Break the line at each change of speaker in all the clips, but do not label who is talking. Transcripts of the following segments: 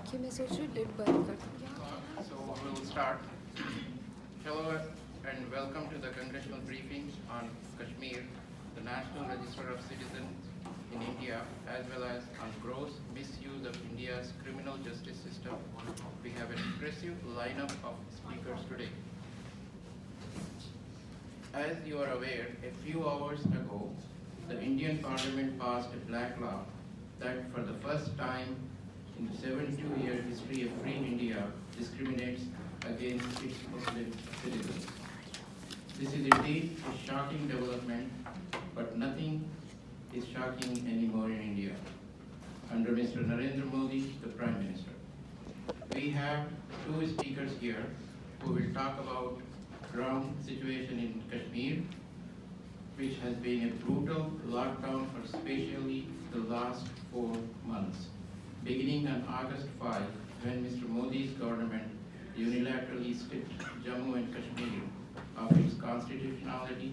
कि मैं सोच रही लिड बंद कर दूं।
So we'll start. Hello and welcome to the Congressional Briefing on Kashmir, the National Register of Citizens in India, as well as on gross misuse of India's criminal justice system. We have an impressive lineup of speakers today. As you are aware, a few hours ago, the Indian Parliament passed a black law that for the first time in the 72-year history of free India discriminates against its Muslim citizens. This is indeed a shocking development, but nothing is shocking anymore in India under Mr. Narendra Modi, the Prime Minister. We have two speakers here who will talk about ground situation in Kashmir, which has been a brutal lockdown for especially the last 4 months, beginning on August 5, when Mr. Modi's government unilaterally stripped Jammu and Kashmir of its constitutionality,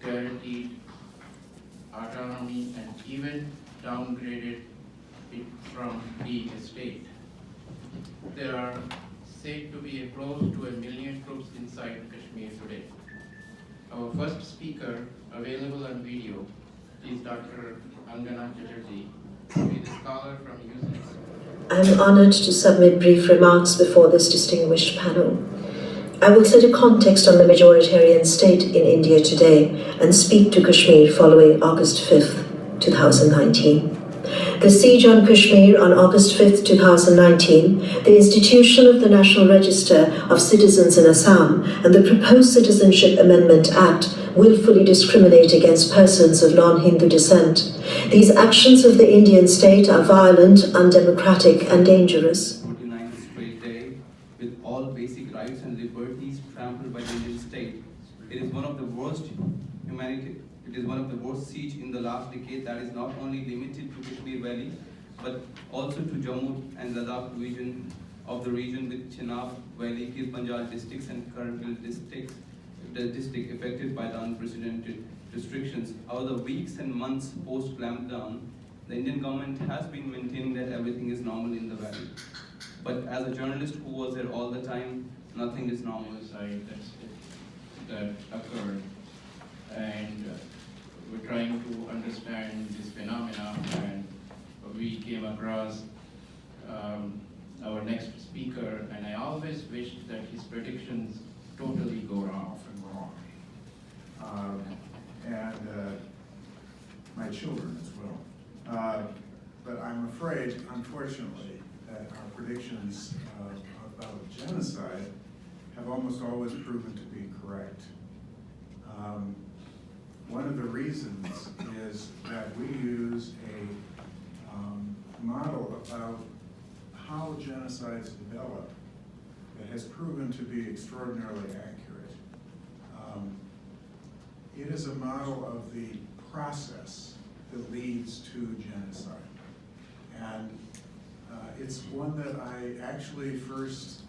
guaranteed autonomy, and even downgraded it from being a state. There are said to be close to 1 million troops inside Kashmir today. Our first speaker, available on video, is Dr. Angana Chatterjee, who is a scholar from UCS.
I am honoured to submit brief remarks before this distinguished panel. I will set a context on the majoritarian state in India today and speak to Kashmir following August 5th, 2019. The siege on Kashmir on August 5th, 2019, the institution of the National Register of Citizens in Assam, and the proposed Citizenship Amendment Act willfully discriminate against persons of non-Hindu descent. These actions of the Indian state are violent, undemocratic, and dangerous.
49th straight day, with all basic rights and liberties trampled by the Indian state. It is one of the worst siege in the last decade that is not only limited to Kashmir Valley, but also to Jammu and Ladakh region of the region with Chenab Valley, Gir Panjal districts and Karangal districts, the district affected by the unprecedented restrictions. Over the weeks and months post-clampdown, the Indian government has been maintaining that everything is normal in the valley. But as a journalist who was there all the time, nothing is normal.
That occurred, and we're trying to understand this phenomena, and we came across our next speaker, and I always wished that his predictions totally go wrong.
And my children as well. But I'm afraid, unfortunately, that our predictions about genocide have almost always proven to be correct. One of the reasons is that we use a model about how genocides develop that has proven to be extraordinarily accurate. It is a model of the process that leads to genocide. And it's one that I actually first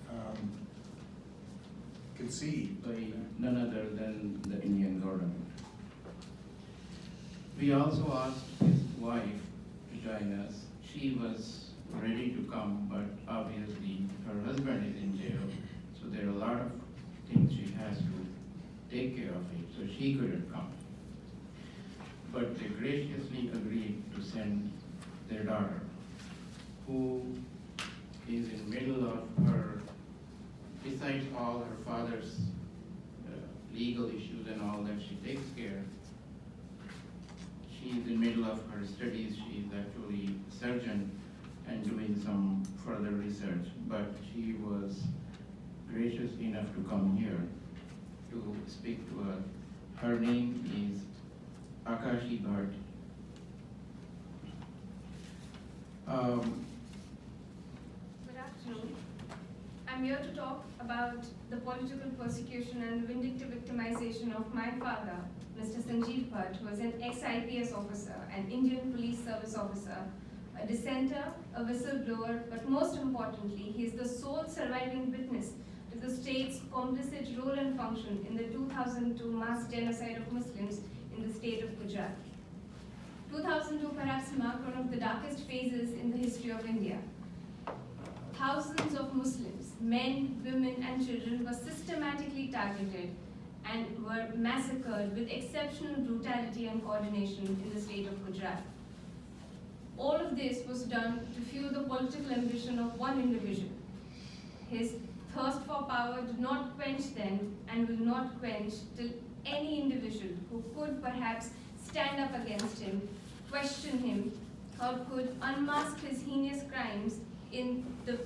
conceived
By none other than the Indian government. We also asked his wife to join us. She was ready to come, but obviously her husband is in jail, so there are a lot of things she has to take care of it, so she couldn't come. But they graciously agreed to send their daughter, who is in the middle of her, besides all her father's legal issues and all that she takes care, she's in the middle of her studies. She's actually a surgeon and doing some further research, but she was gracious enough to come here to speak to us. Her name is Akashi Bhatt.
Good afternoon. I'm here to talk about the political persecution and vindictive victimization of my father, Mr. Sanjeev Bhatt, who was an ex-IPS officer, an Indian police service officer, a dissenter, a whistleblower, but most importantly, he is the sole surviving witness to the state's complicit role and function in the 2002 mass genocide of Muslims in the state of Gujarat. 2002 perhaps marked one of the darkest phases in the history of India. thousands of Muslims, men, women, and children were systematically targeted and were massacred with exceptional brutality and coordination in the state of Gujarat. All of this was done to fuel the political ambition of one individual. His thirst for power did not quench then and will not quench till any individual who could perhaps stand up against him, question him, or could unmask his heinous crimes in the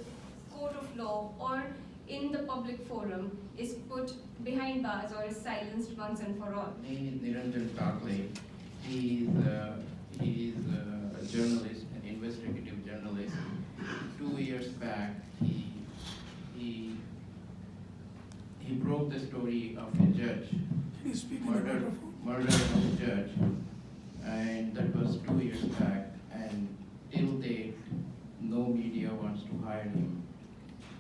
court of law or in the public forum is put behind bars or is silenced once and for all.
My name is Niranjan Takle. He is a journalist, an investigative journalist. 2 years back, he broke the story of a judge, murder of a judge, and that was 2 years back. And till date, no media wants to hire him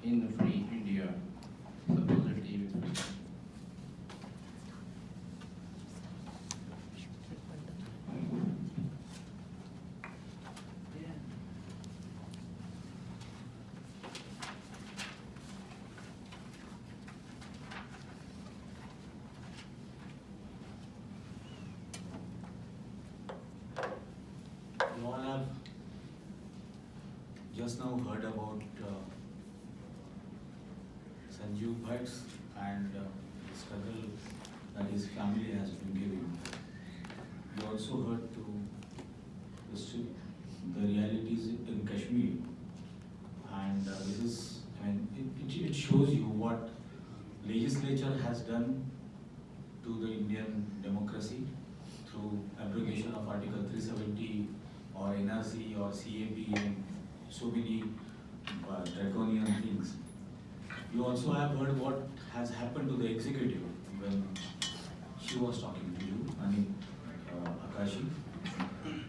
in the free India, supposedly with free.
You all have just now heard about Sanjeev Bhatt and the struggle that his family has been giving. You also heard the realities in Kashmir, and this is, it shows you what legislature has done to the Indian democracy through abrogation of Article 370 or NRC or CAB and so many draconian things. You also have heard what has happened to the executive when she was talking to you, Akashi.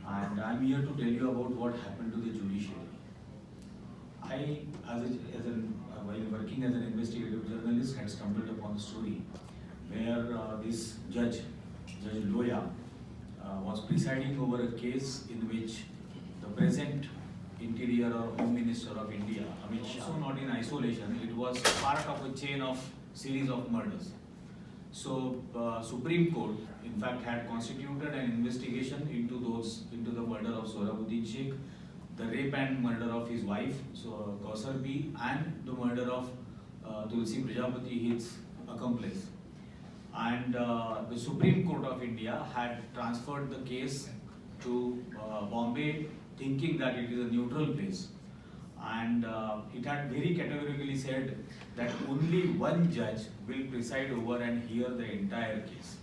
And I'm here to tell you about what happened to the judiciary. While working as an investigative journalist, had stumbled upon a story where this Judge Loya, was presiding over a case in which the present Interior or Home Minister of India, Amit Shah, also not in isolation, it was part of a chain of series of murders. So Supreme Court in fact had constituted an investigation into the murder of Sohrabuddin Sheikh, the rape and murder of his wife, so Kausar B, and the murder of Tulsi Prajapati, his accomplice. And the Supreme Court of India had transferred the case to Bombay, thinking that it is a neutral place. And it had very categorically said that only one judge will preside over and hear the entire case.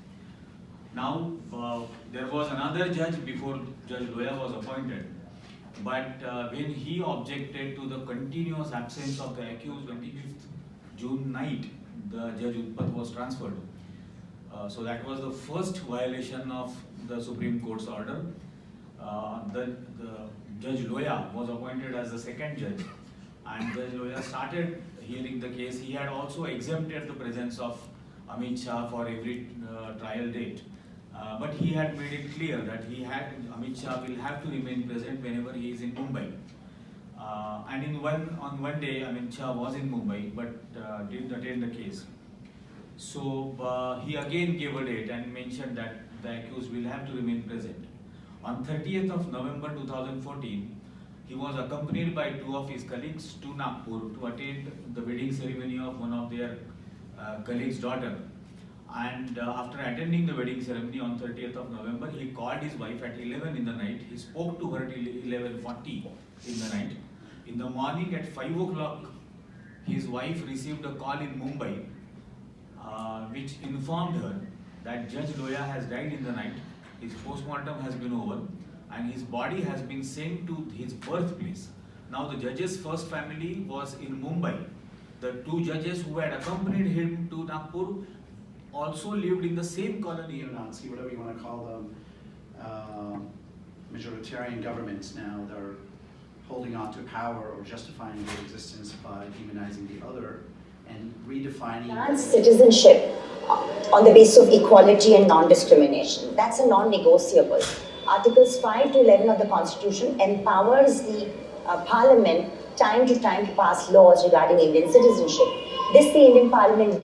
Now, there was another judge before Judge Loya was appointed, but when he objected to the continuous absence of the accused, 25th June night, the Judge Utpat was transferred. So that was the first violation of the Supreme Court's order. The Judge Loya was appointed as the second judge, and Judge Loya started hearing the case. He had also exempted the presence of Amit Shah for every trial date. But he had made it clear that Amit Shah will have to remain present whenever he is in Mumbai. And on one day, Amit Shah was in Mumbai but didn't attend the case. So he again gave a date and mentioned that the accused will have to remain present. On 30th of November 2014, he was accompanied by two of his colleagues to Nagpur to attend the wedding ceremony of one of their colleagues' daughter. And after attending the wedding ceremony on 30th of November, he called his wife at 11 in the night. He spoke to her till 11:40 in the night. In the morning at 5 o'clock, his wife received a call in Mumbai, which informed her that Judge Loya has died in the night. His postmortem has been over, and his body has been sent to his birthplace. Now the judge's first family was in Mumbai. The two judges who had accompanied him to Nagpur also lived in the same colony.
Neo-Nazi, whatever you want to call them, majoritarian governments now that are holding on to power or justifying their existence by demonizing the other and redefining
citizenship on the basis of equality and non-discrimination. That's a non-negotiable. Articles 5 to 11 of the Constitution empowers the Parliament time to time to pass laws regarding Indian citizenship. This the Indian Parliament